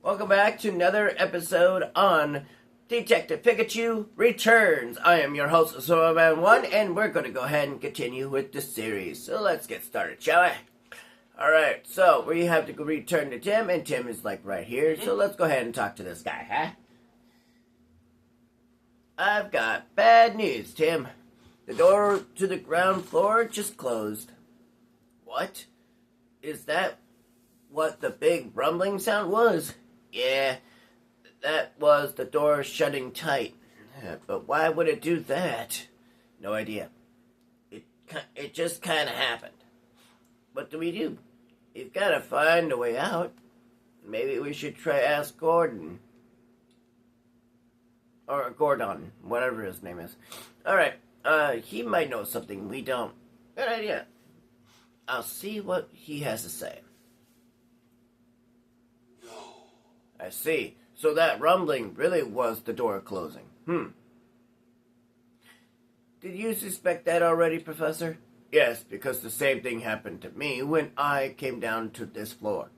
Welcome back to another episode on Detective Pikachu Returns. I am your host, Aurora, and we're going to go ahead and continue with the series. So let's get started, shall we? Alright, so we have to return to Tim, and Tim is like right here, so let's go ahead and talk to this guy, huh? I've got bad news, Tim. The door to the ground floor just closed. What? Is that what the big rumbling sound was? Yeah, that was the door shutting tight. But why would it do that? No idea. It just kind of happened. What do we do? We've got to find a way out. Maybe we should try ask Gordon. Or Gordon, whatever his name is. Alright, he might know something we don't. Good idea. I'll see what he has to say. I see. So that rumbling really was the door closing. Did you suspect that already, Professor? Yes, because the same thing happened to me when I came down to this floor.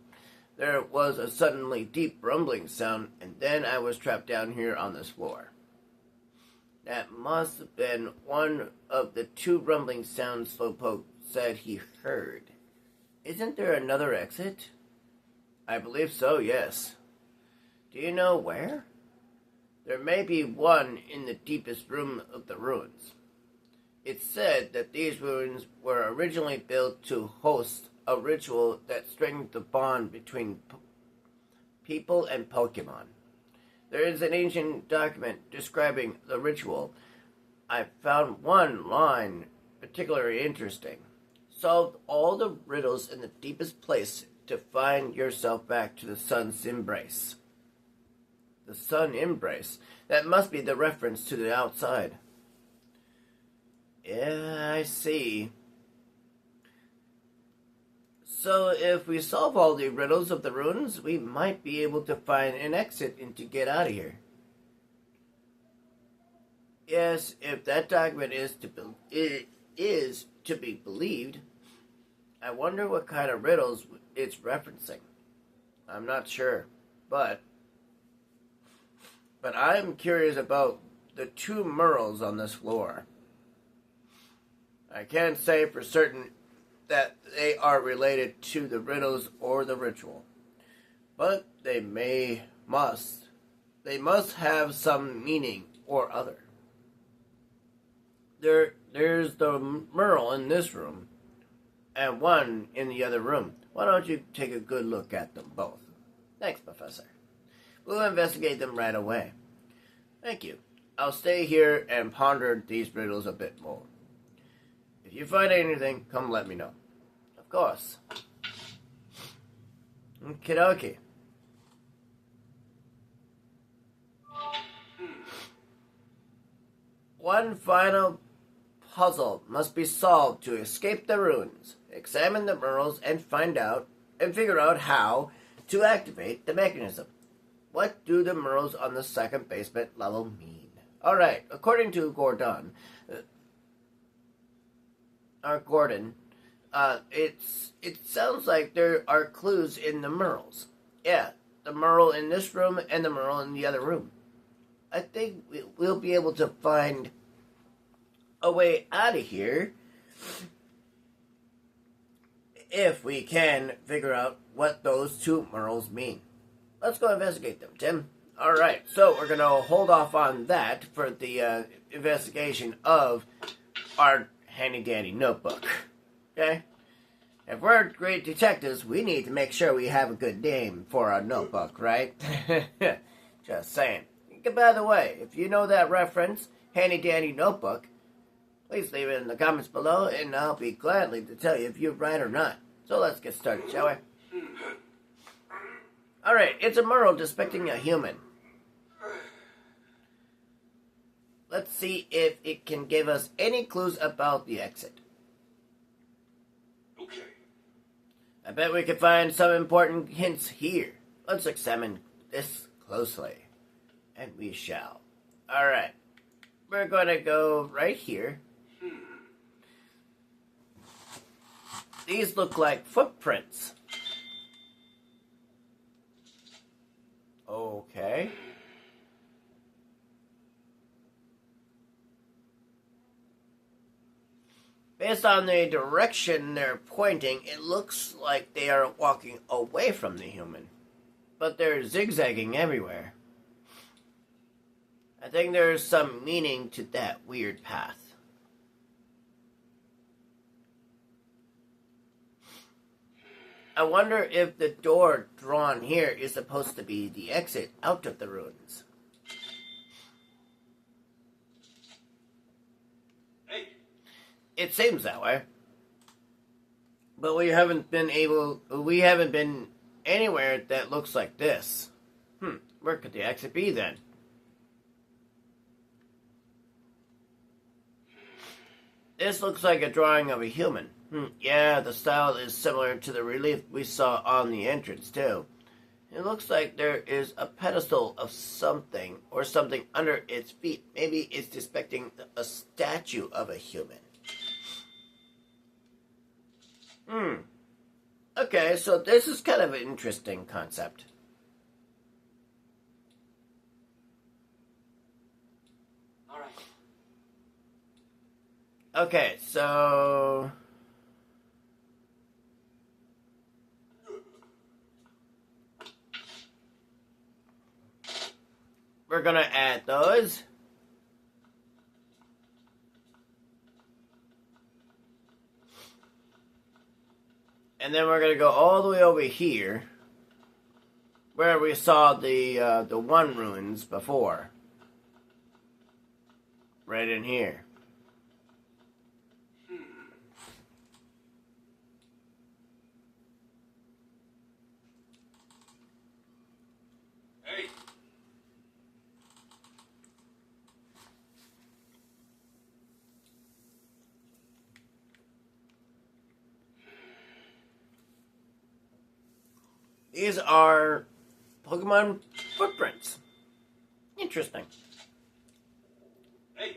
There was a suddenly deep rumbling sound, and then I was trapped down here on this floor. That must have been one of the two rumbling sounds Slowpoke said he heard. Isn't there another exit? I believe so, yes. Do you know where? There may be one in the deepest room of the ruins. It's said that these ruins were originally built to host a ritual that strengthened the bond between people and Pokemon. There is an ancient document describing the ritual. I found one line particularly interesting. Solve all the riddles in the deepest place to find yourself back to the sun's embrace. The sun embrace? That must be the reference to the outside. Yeah, I see. So if we solve all the riddles of the ruins, we might be able to find an exit and to get out of here. Yes, if that document is to be believed. I wonder what kind of riddles it's referencing. I'm not sure, but I'm curious about the two murals on this floor. I can't say for certain that they are related to the riddles or the ritual, but they must have some meaning or other. There's the mural in this room, and one in the other room. Why don't you take a good look at them both? Thanks, Professor. We'll investigate them right away. Thank you. I'll stay here and ponder these riddles a bit more. If you find anything, come let me know. Of course. Okie dokie. One final puzzle must be solved to escape the ruins. Examine the murals and figure out how to activate the mechanism. What do the murals on the second basement level mean? Alright, according to Gordon, it sounds like there are clues in the murals. Yeah, the mural in this room and the mural in the other room. I think we'll be able to find a way out of here if we can figure out what those two murals mean. Let's go investigate them, Tim. Alright, so we're going to hold off on that for the investigation of our handy-dandy notebook. Okay? If we're great detectives, we need to make sure we have a good name for our notebook, right? Just saying. By the way, if you know that reference, handy-dandy notebook, please leave it in the comments below, and I'll be gladly to tell you if you're right or not. So let's get started, shall we? Alright, it's a mural depicting a human. Let's see if it can give us any clues about the exit. Okay. I bet we can find some important hints here. Let's examine this closely. And we shall. Alright. We're going to go right here. These look like footprints. Based on the direction they're pointing, it looks like they are walking away from the human. But they're zigzagging everywhere. I think there's some meaning to that weird path. I wonder if the door drawn here is supposed to be the exit out of the ruins. Hey. It seems that way. But we haven't been anywhere that looks like this. Where could the exit be then? This looks like a drawing of a human. Yeah, the style is similar to the relief we saw on the entrance, too. It looks like there is a pedestal of something, or something under its feet. Maybe it's depicting a statue of a human. Okay, so this is kind of an interesting concept. All right. Okay, so... we're gonna add those. And then we're gonna go all the way over here, where we saw the one ruins before. Right in here. Hey. These are Pokemon footprints. Interesting. Hey.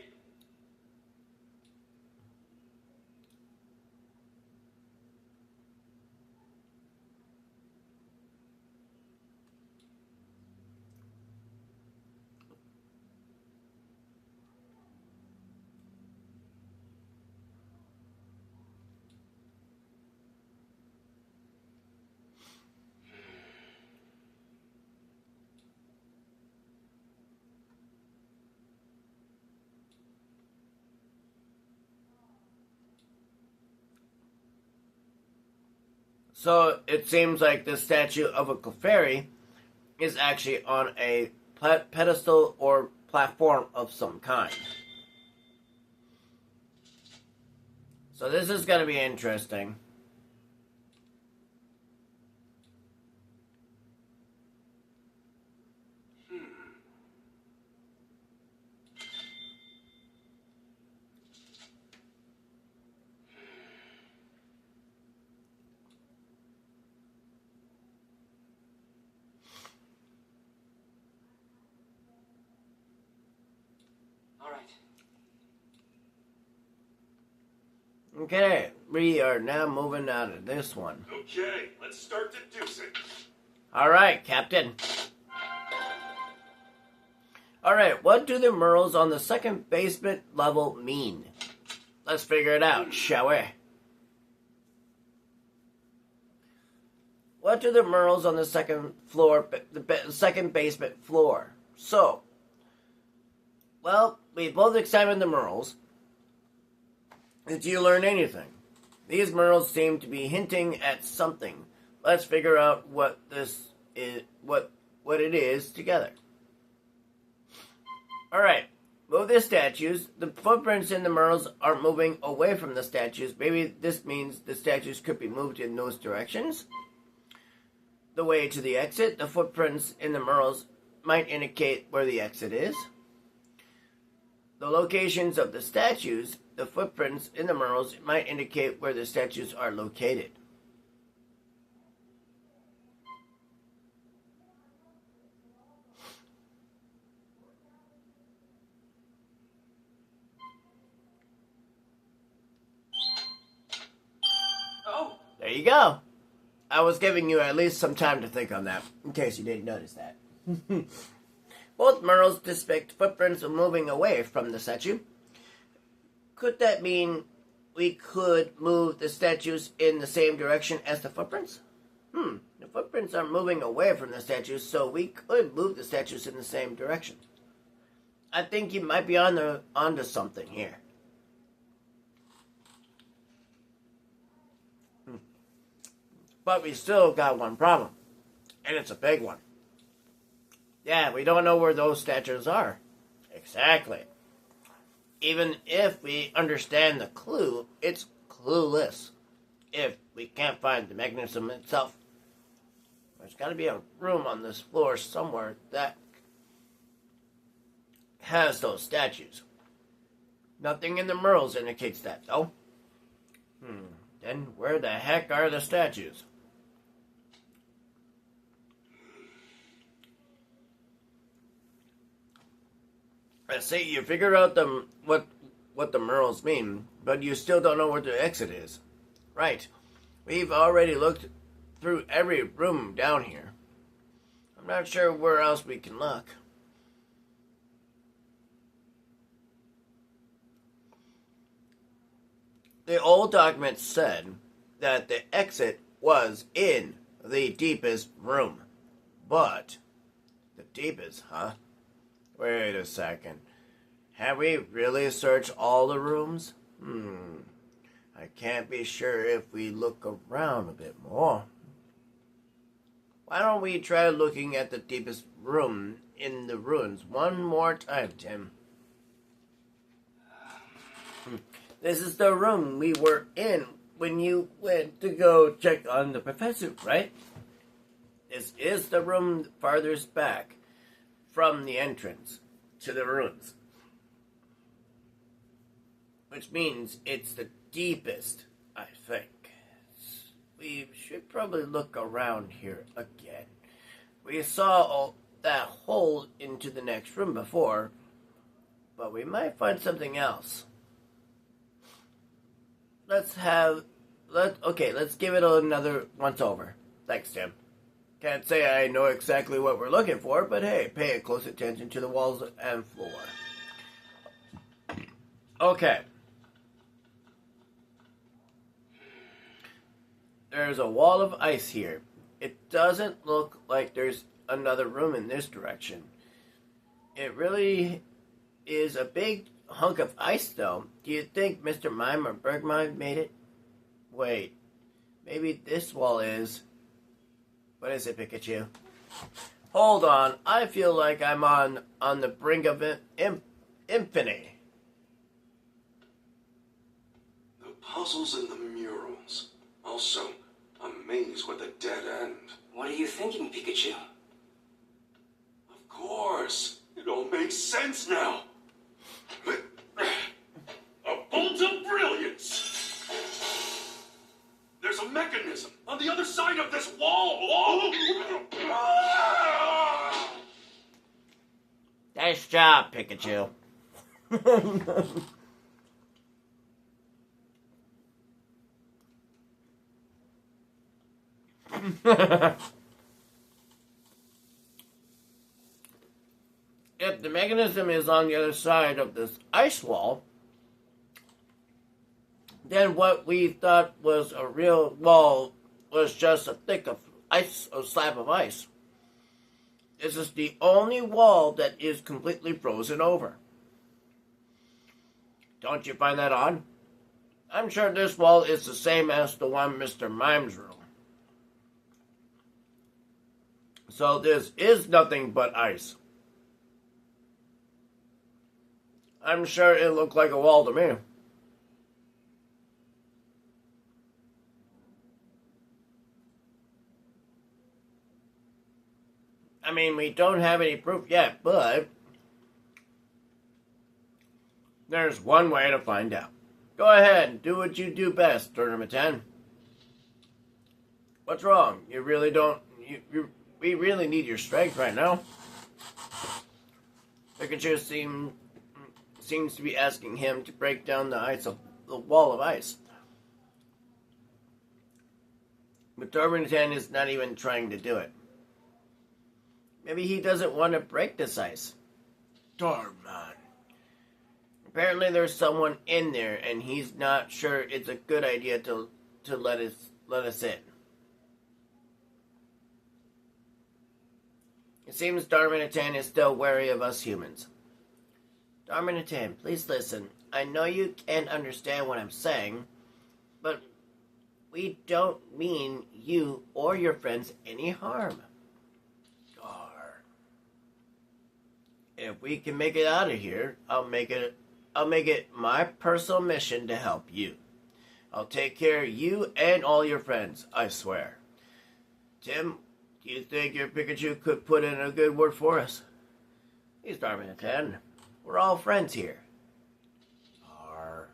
So it seems like the statue of a Clefairy is actually on a pedestal or platform of some kind. So this is going to be interesting. All right. Okay, we are now moving out of this one. Okay, let's start deducing. Alright, Captain. Alright, what do the murals on the second basement level mean? Let's figure it out, shall we? What do the murals on the second floor, the second basement floor? So, well, we both examined the murals. Did you learn anything? These murals seem to be hinting at something. Let's figure out what this is, what it is together. All right, move the statues. The footprints in the murals are moving away from the statues. Maybe this means the statues could be moved in those directions. The way to the exit. The footprints in the murals might indicate where the exit is. The locations of the statues, the footprints in the murals might indicate where the statues are located. Oh. There you go. I was giving you at least some time to think on that, in case you didn't notice that. Both murals depict footprints moving away from the statue. Could that mean we could move the statues in the same direction as the footprints? The footprints are moving away from the statues, so we could move the statues in the same direction. I think you might be onto something here. But we still got one problem, and it's a big one. Yeah, we don't know where those statues are. Exactly. Even if we understand the clue, it's clueless. If we can't find the mechanism itself, there's got to be a room on this floor somewhere that has those statues. Nothing in the murals indicates that, though. Then where the heck are the statues? I say you figure out what the murals mean, but you still don't know where the exit is. Right. We've already looked through every room down here. I'm not sure where else we can look. The old document said that the exit was in the deepest room. But, the deepest, huh? Wait a second. Have we really searched all the rooms? I can't be sure if we look around a bit more. Why don't we try looking at the deepest room in the ruins one more time, Tim? This is the room we were in when you went to go check on the professor, right? This is the room farthest back from the entrance to the ruins. Which means it's the deepest, I think. We should probably look around here again. We saw that hole into the next room before, but we might find something else. Let's give it another once over. Thanks, Tim. Can't say I know exactly what we're looking for, but hey, pay close attention to the walls and floor. Okay. There's a wall of ice here. It doesn't look like there's another room in this direction. It really is a big hunk of ice, though. Do you think Mr. Mime or Bergmime made it? Wait, maybe this wall is... What is it, Pikachu? Hold on, I feel like I'm on the brink of infinity. The puzzles and the murals. Also, a maze with a dead end. What are you thinking, Pikachu? Of course, it all makes sense now. A bolt of brilliance! There's a mechanism on the other side of this wall! Nice job, Pikachu. If the mechanism is on the other side of this ice wall, then what we thought was a real wall was just a slab of ice. This is the only wall that is completely frozen over. Don't you find that odd? I'm sure this wall is the same as the one Mr. Mime's room. So this is nothing but ice. I'm sure it looked like a wall to me. I mean, we don't have any proof yet, but there's one way to find out. Go ahead, do what you do best, Tournament 10. What's wrong? You really don't... we really need your strength right now. Pikachu seems to be asking him to break down the wall of ice. But Tournament 10 is not even trying to do it. Maybe he doesn't want to break this ice. Darn man. Apparently there's someone in there, and he's not sure it's a good idea to let us in. It seems Darmanitan is still wary of us humans. Darmanitan, please listen. I know you can't understand what I'm saying, but we don't mean you or your friends any harm. Gar. If we can make it out of here, I'll make it my personal mission to help you. I'll take care of you and all your friends, I swear. Tim, do you think your Pikachu could put in a good word for us? He's Darmanitan. We're all friends here. Arr.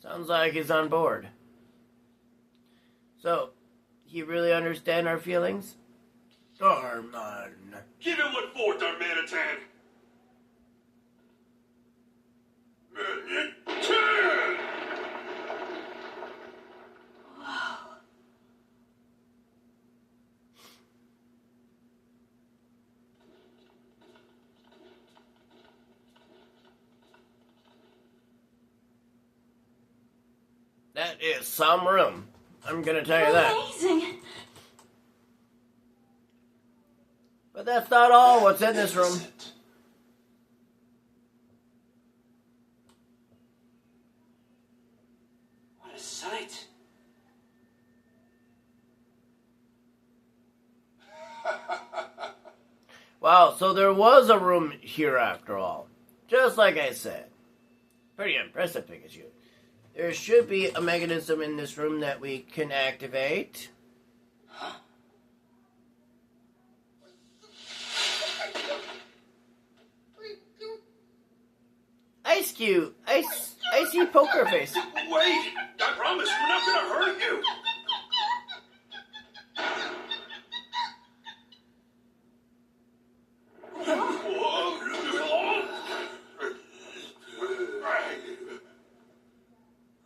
Sounds like he's on board. So, you really understand our feelings? Darman. Give him what for, Darmanitan! That is some room. I'm gonna tell you that. Amazing. But that's not all what's in this room. What a sight. Wow, so there was a room here after all. Just like I said. Pretty impressive, Pikachu. There should be a mechanism in this room that we can activate. Huh? Ice Cube! Icy Poker Face! Wait! I promise we're not gonna hurt you!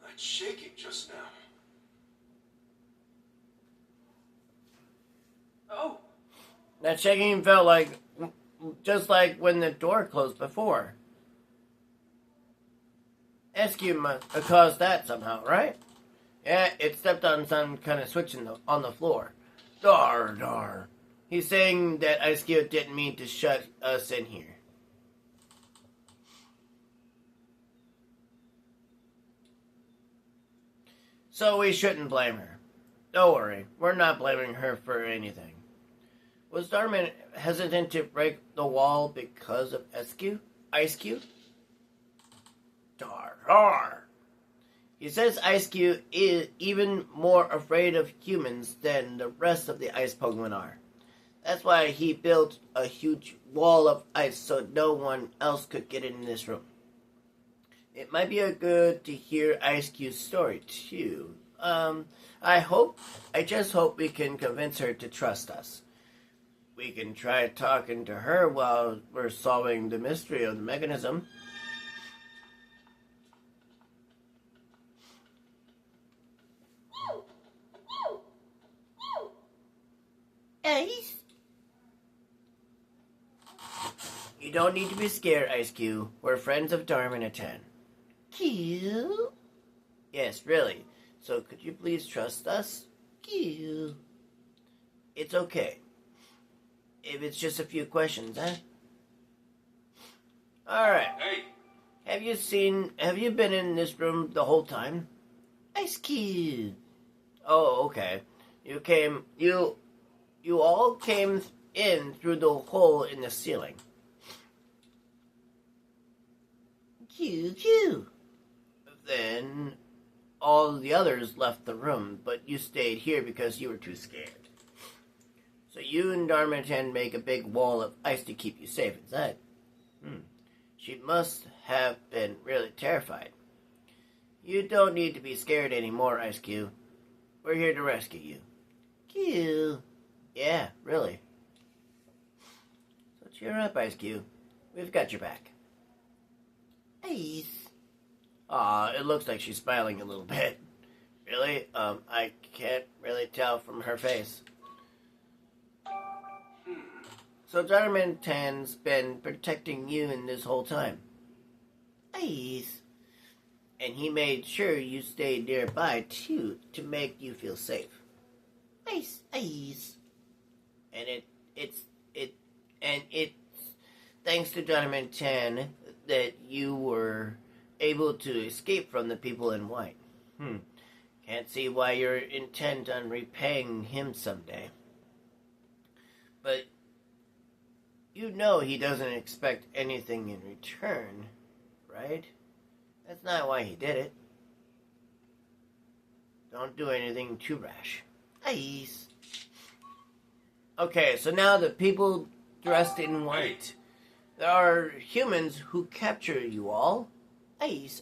That's shaking just now. Oh, That shaking felt like just like when the door closed before. Eskew must have caused that somehow, right? Yeah, it stepped on some kind of switch on the floor. Dar. He's saying that Ice Cube didn't mean to shut us in here. So we shouldn't blame her. Don't worry, we're not blaming her for anything. Was Darman hesitant to break the wall because of Ice Cube? Dar. He says Ice Cube is even more afraid of humans than the rest of the ice Pokemon are. That's why he built a huge wall of ice so no one else could get in this room. It might be good to hear Ice Cube's story too. I just hope we can convince her to trust us. We can try talking to her while we're solving the mystery of the mechanism. Ice? You don't need to be scared, Ice Cube. We're friends of Darmanitan. Cube? Yes, really. So could you please trust us? Cube. It's okay. If it's just a few questions, huh? Alright. Hey, Have you been in this room the whole time? Ice Cube. Oh, okay. You all came in through the hole in the ceiling. Cue. Then all the others left the room, but you stayed here because you were too scared. So you and Darmanitan make a big wall of ice to keep you safe, is that? She must have been really terrified. You don't need to be scared anymore, Ice Cube. We're here to rescue you. Cube. Yeah, really. So cheer up, Ice Cube. We've got your back. Ice. Aw, it looks like she's smiling a little bit. Really? I can't really tell from her face. So Darmanitan's been protecting you in this whole time. Ice. And he made sure you stayed nearby, too, to make you feel safe. Ice. And it's thanks to Donovan Chan that you were able to escape from the people in white. Can't see why you're intent on repaying him someday. But you know he doesn't expect anything in return, right? That's not why he did it. Don't do anything too rash. Ice. Okay, so now the people dressed in white. There are humans who capture you all. Ice.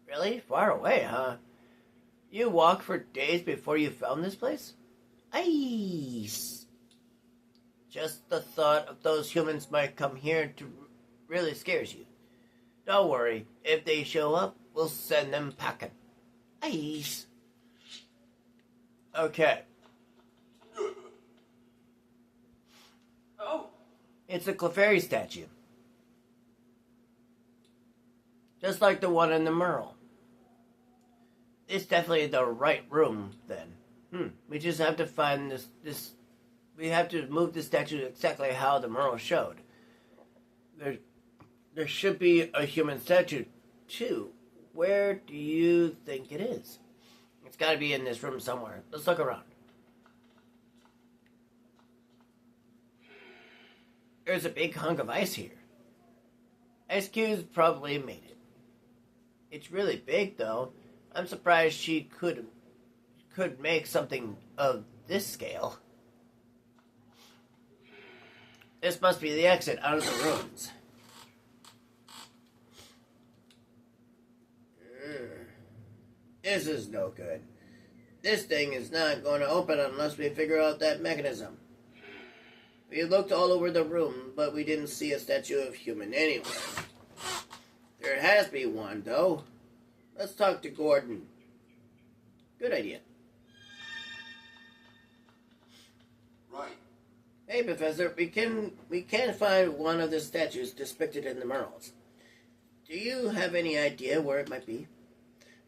Really? Far away, huh? You walked for days before you found this place? Ice. Just the thought of those humans might come here to really scares you. Don't worry. If they show up, we'll send them packing. Ice. Okay. Oh. It's a Clefairy statue. Just like the one in the mural. It's definitely the right room, then. We just have to find this. We have to move the statue exactly how the mural showed. There should be a human statue, too. Where do you think it is? It's got to be in this room somewhere. Let's look around. There's a big hunk of ice here. Ice Cube's probably made it. It's really big, though. I'm surprised she could make something of this scale. This must be the exit out of the ruins. This is no good. This thing is not going to open unless we figure out that mechanism. We looked all over the room, but we didn't see a statue of human anywhere. There has to be one, though. Let's talk to Gordon. Good idea. Right. Hey, Professor, we can find one of the statues depicted in the murals. Do you have any idea where it might be?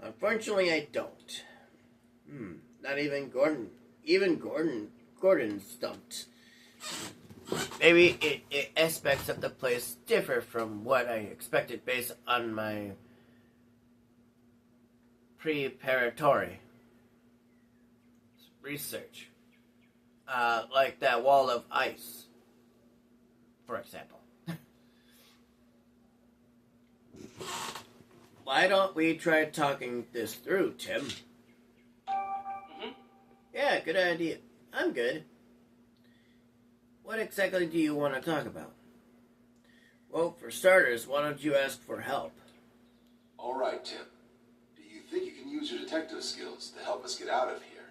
Unfortunately, I don't. Not even Gordon. Even Gordon stumped. Maybe aspects of the place differ from what I expected based on my preparatory research. Like that wall of ice, for example. Why don't we try talking this through, Tim? Yeah, good idea. I'm good. What exactly do you want to talk about? Well, for starters, why don't you ask for help? All right, Tim. Do you think you can use your detective skills to help us get out of here?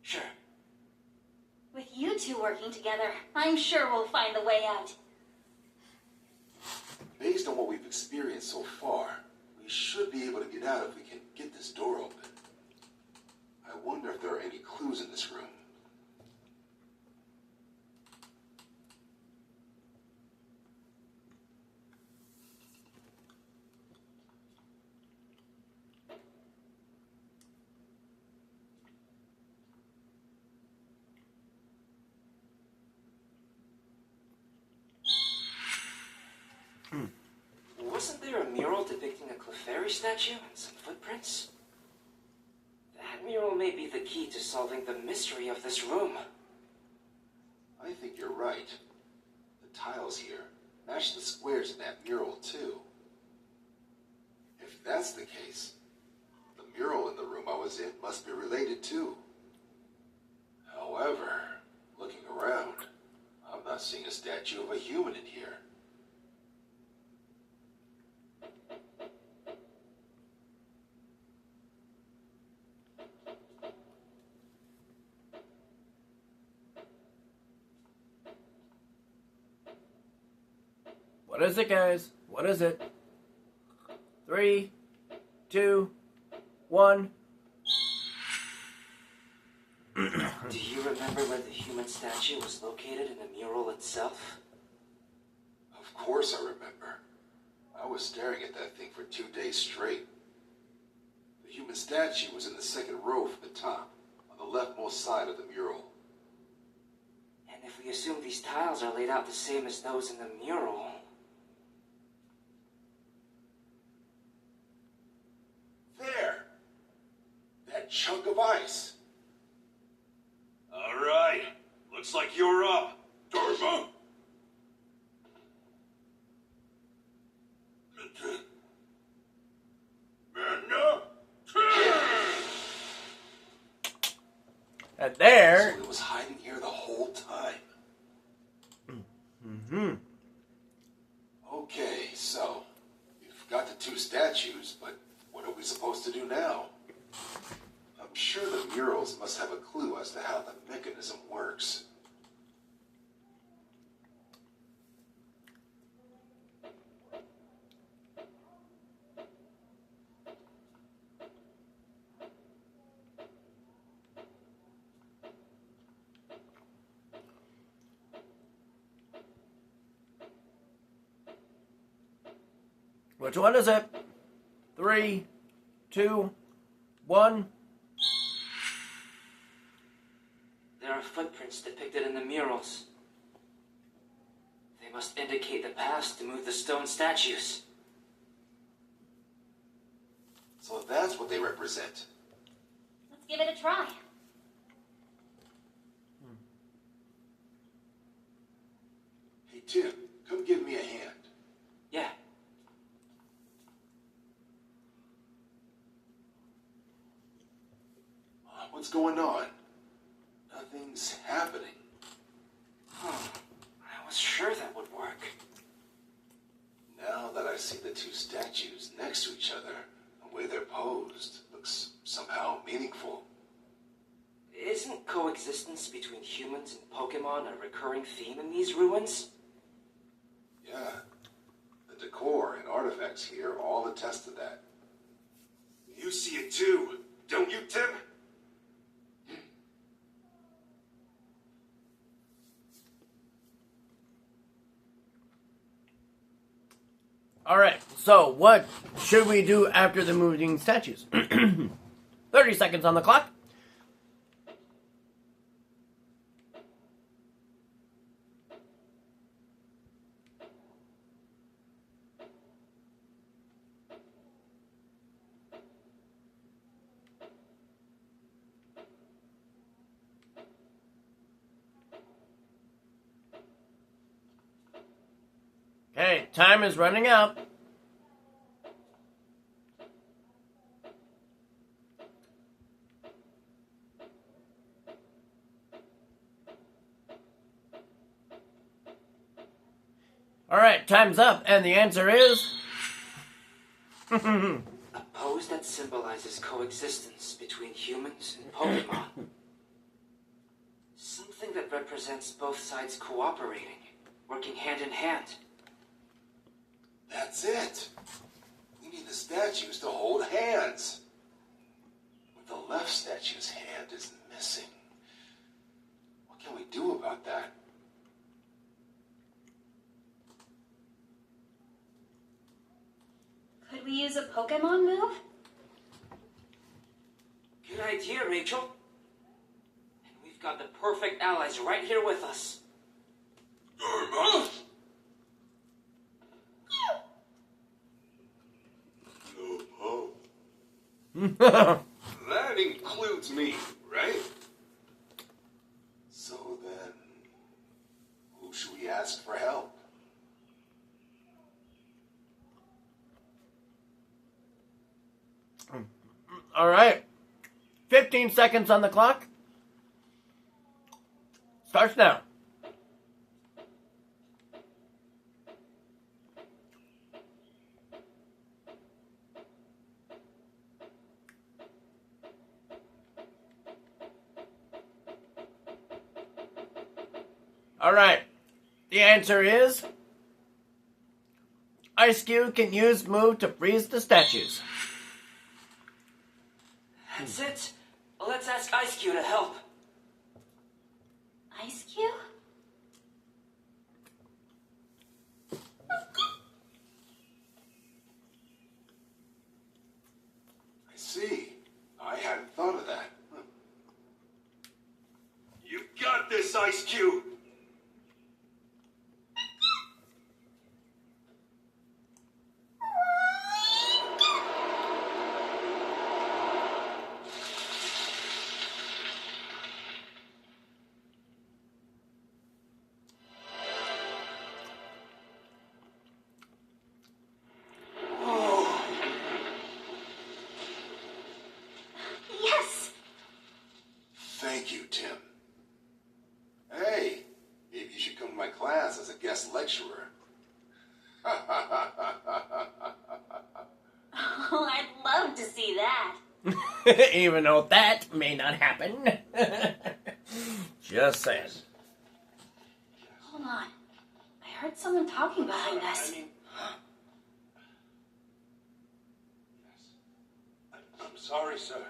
Sure. With you two working together, I'm sure we'll find a way out. Based on what we've experienced so far, we should be able to get out if we can get this door open. I wonder if there are any clues in this room. Wasn't there a mural depicting a Clefairy statue and some footprints? That mural may be the key to solving the mystery of this room. I think you're right. The tiles here match the squares in that mural, too. If that's the case, the mural in the room I was in must be related, too. However, looking around, I'm not seeing a statue of a human in here. What is it, guys? What is it? 3, 2, 1. Do you remember where the human statue was located in the mural itself? Of course I remember. I was staring at that thing for 2 days straight. The human statue was in the second row from the top, on the leftmost side of the mural. And if we assume these tiles are laid out the same as those in the mural... There! That chunk of ice! All right. Looks like you're up, Dharma. And there... So it was hiding here the whole time. Mm-hmm. Okay, so we've got the 2 statues, but what are we supposed to do now? I'm sure the murals must have a clue as to how the mechanism works. Which one is it? 3, 2, 1. There are footprints depicted in the murals. They must indicate the paths to move the stone statues. So that's what they represent. Let's give it a try. Hey, Tim, come give me a hand. Yeah. What's going on? Nothing's happening. I was sure that would work. Now that I see the 2 statues next to each other, the way they're posed looks somehow meaningful. Isn't coexistence between humans and Pokemon a recurring theme in these ruins? Yeah. The decor and artifacts here all attest to that. You see it too, don't you, Tim? All right, so what should we do after the moving statues? 30 seconds on the clock. Okay, time is running out. All right, time's up, and the answer is... A pose that symbolizes coexistence between humans and Pokemon. Something that represents both sides cooperating, working hand in hand. That's it. We need the statues to hold hands. But the left statue's hand is missing. What can we do about that? Could we use a Pokemon move? Good idea, Rachel. And we've got the perfect allies right here with us. Dharma? No. That includes me, right? So then, who should we ask for help? All right, 15 seconds on the clock. Starts now. All right, the answer is Ice Cube can use move to freeze the statues. That's it. Let's ask Ice Cube to help. Ice Cube? got this, Ice Cube. Yes! Thank you, Tim. Hey, maybe you should come to my class as a guest lecturer. Oh, I'd love to see that. Even though that may not happen. Just saying. Hold on. I heard someone talking behind us. I'm sorry, sir.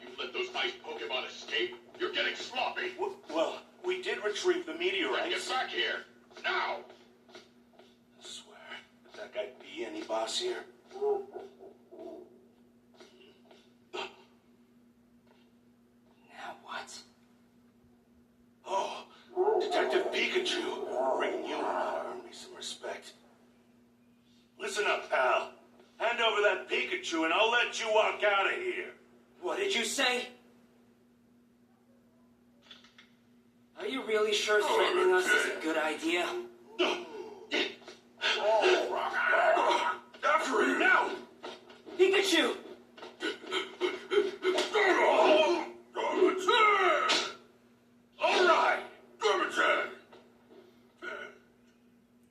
You let those nice Pokemon escape? You're getting sloppy. Well, we did retrieve the Then meteorites. get back here. Now! I swear, could that guy be any boss here? Now what? Oh, Detective Pikachu. Bringing you in to earn me some respect. Listen up, pal. Hand over that Pikachu and I'll let you walk out of here. What did you say? Are you really sure threatening us is a good idea? After him now! Pikachu! Alright!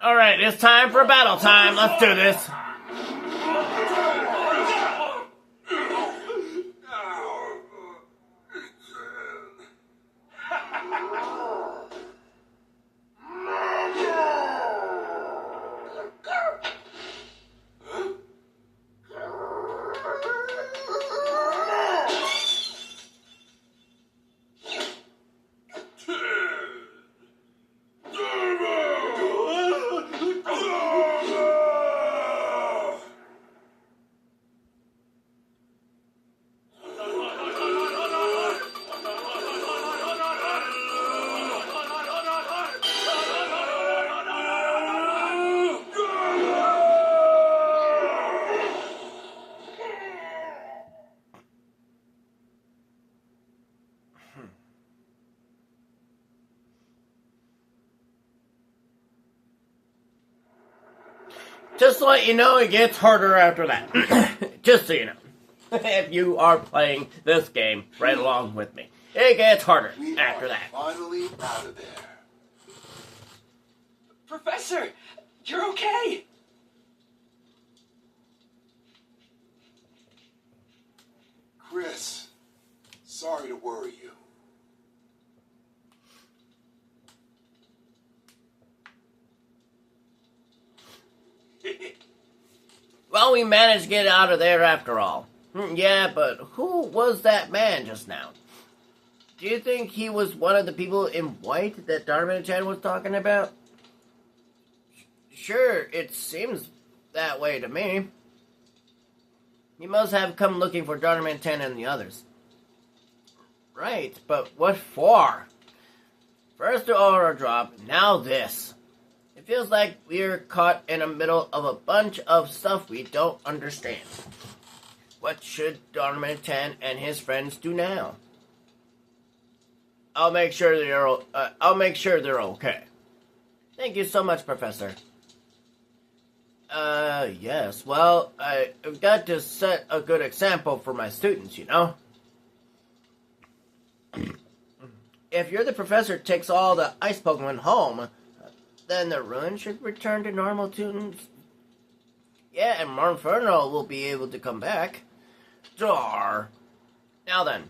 Alright, it's time for battle time. Let's do this. Just to let you know, it gets harder after that. Just so you know. If you are playing this game right along with me. It gets harder We after are that. finally out of there. Professor, you're okay. Chris, sorry to worry you. Well, we managed to get out of there after all. Yeah, but who was that man just now? Do you think he was one of the people in white that Darman-chan was talking about? Sure, it seems that way to me. He must have come looking for Darman-chan and the others. Right, but what for? First the Aurora drop, now this. It feels like we're caught in the middle of a bunch of stuff we don't understand. What should Darman-chan and his friends do now? I'll make sure they're okay. Thank you so much, Professor. Yes. Well, I've got to set a good example for my students, you know? If you're the professor who takes all the ice Pokemon home, then the ruin should return to normal tunes. Yeah, and Monferno will be able to come back. Dar. Now then,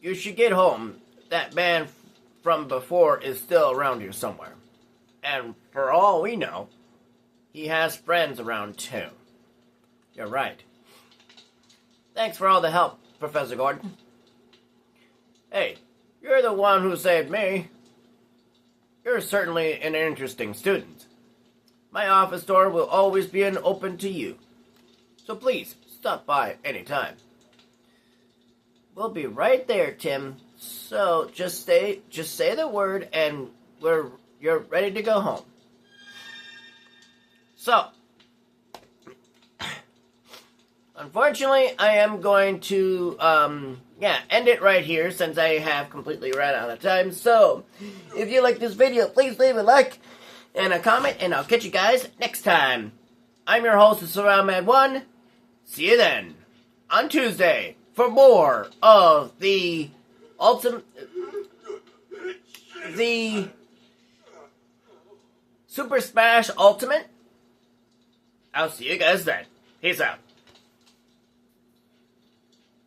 you should get home. That man from before is still around here somewhere. And for all we know, he has friends around too. You're right. Thanks for all the help, Professor Gordon. Hey, you're the one who saved me. You're certainly an interesting student. My office door will always be open to you. So please, stop by anytime. We'll be right there, Tim. So just say the word, and you're ready to go home. So, unfortunately, I am going to end it right here since I have completely run out of time. So, if you like this video, please leave a like and a comment, and I'll catch you guys next time. I'm your host, SurroundMad1. See you then on Tuesday for more of the Super Smash Ultimate. I'll see you guys then. Peace out.